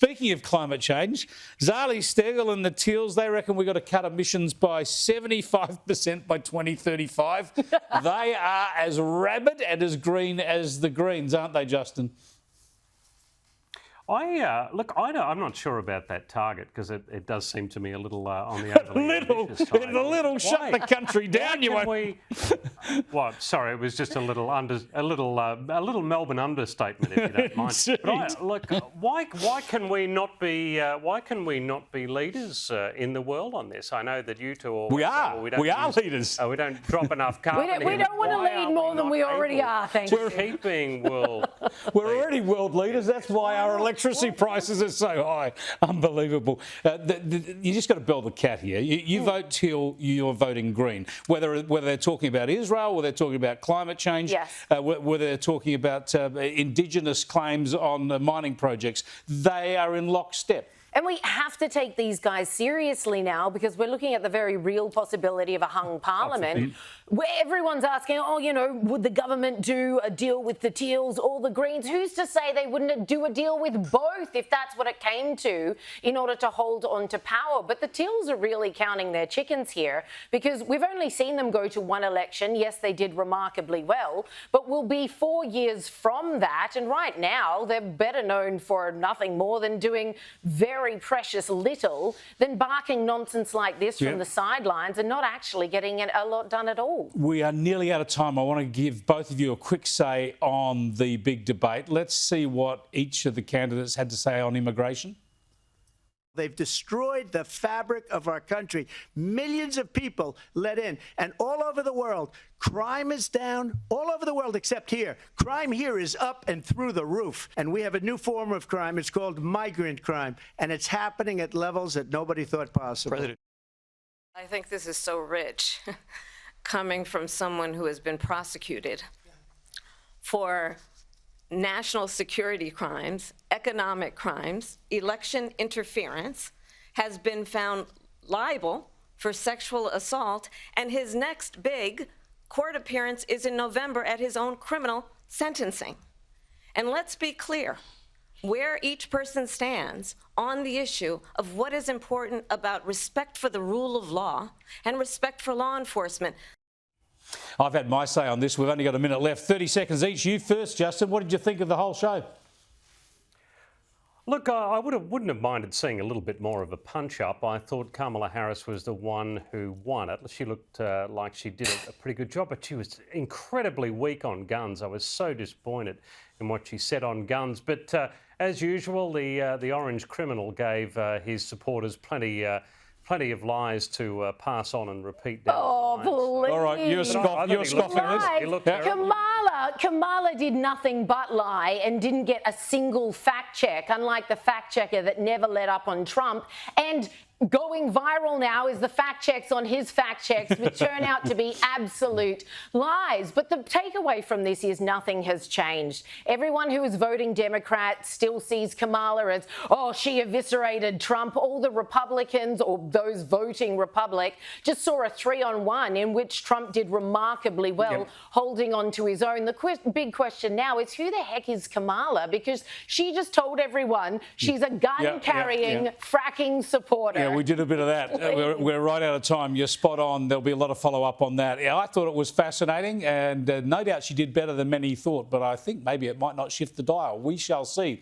Speaking of climate change, Zali Steggall and the teals, they reckon we've got to cut emissions by 75% by 2035. They are as rabid and as green as the Greens, aren't they, Justin? I'm not sure about that target because it does seem to me a little on the overly ambitious side. A little shut the country down. What? Sorry, it was just a little Melbourne understatement, if you don't mind. But why can we not be leaders in the world on this? I know that you two are. We are leaders. We don't drop enough carbon. We don't want to lead more than we already are. Thank you. Keeping world. We're already world leaders. That's why our electricity prices are so high. Unbelievable. You just got to build the cat here. You vote teal, you're voting green. Whether they're talking about Israel, or they're talking about climate change, yes. Whether they're talking about Indigenous claims on mining projects, they are in lockstep. And we have to take these guys seriously now because we're looking at the very real possibility of a hung parliament where everyone's asking, would the government do a deal with the teals or the Greens? Who's to say they wouldn't do a deal with both if that's what it came to in order to hold on to power? But the teals are really counting their chickens here because we've only seen them go to one election. Yes, they did remarkably well, but we'll be 4 years from that. And right now, they're better known for nothing more than doing very precious little than barking nonsense like this from the sidelines and not actually getting a lot done at all. We are nearly out of time. I want to give both of you a quick say on the big debate. Let's see what each of the candidates had to say on immigration. They've destroyed the fabric of our country. Millions of people let in. And all over the world, crime is down. All over the world except here. Crime here is up and through the roof. And we have a new form of crime. It's called migrant crime. And it's happening at levels that nobody thought possible. I think this is so rich, coming from someone who has been prosecuted for national security crimes, economic crimes, election interference, has been found liable for sexual assault, and his next big court appearance is in November at his own criminal sentencing. And let's be clear where each person stands on the issue of what is important about respect for the rule of law and respect for law enforcement. I've had my say on this. We've only got a minute left. 30 seconds each. You first, Justin. What did you think of the whole show? Look, I wouldn't have minded seeing a little bit more of a punch-up. I thought Kamala Harris was the one who won it. She looked like she did a pretty good job, but she was incredibly weak on guns. I was so disappointed in what she said on guns. But as usual, the orange criminal gave his supporters plenty of lies to pass on and repeat down. Oh, please. All right, you're scoffing this. Kamala did nothing but lie and didn't get a single fact check, unlike the fact checker that never let up on Trump. And going viral now is the fact checks on his fact checks, which turn out to be absolute lies. But the takeaway from this is nothing has changed. Everyone who is voting Democrat still sees Kamala as, she eviscerated Trump. All the Republicans or those voting Republic just saw a 3-on-1 in which Trump did remarkably well, holding on to his own. The big question now is who the heck is Kamala? Because she just told everyone she's a gun-carrying, fracking supporter. Yeah, we did a bit of that. We're right out of time. You're spot on. There'll be a lot of follow-up on that. I thought it was fascinating, and no doubt she did better than many thought, but I think maybe it might not shift the dial. We shall see.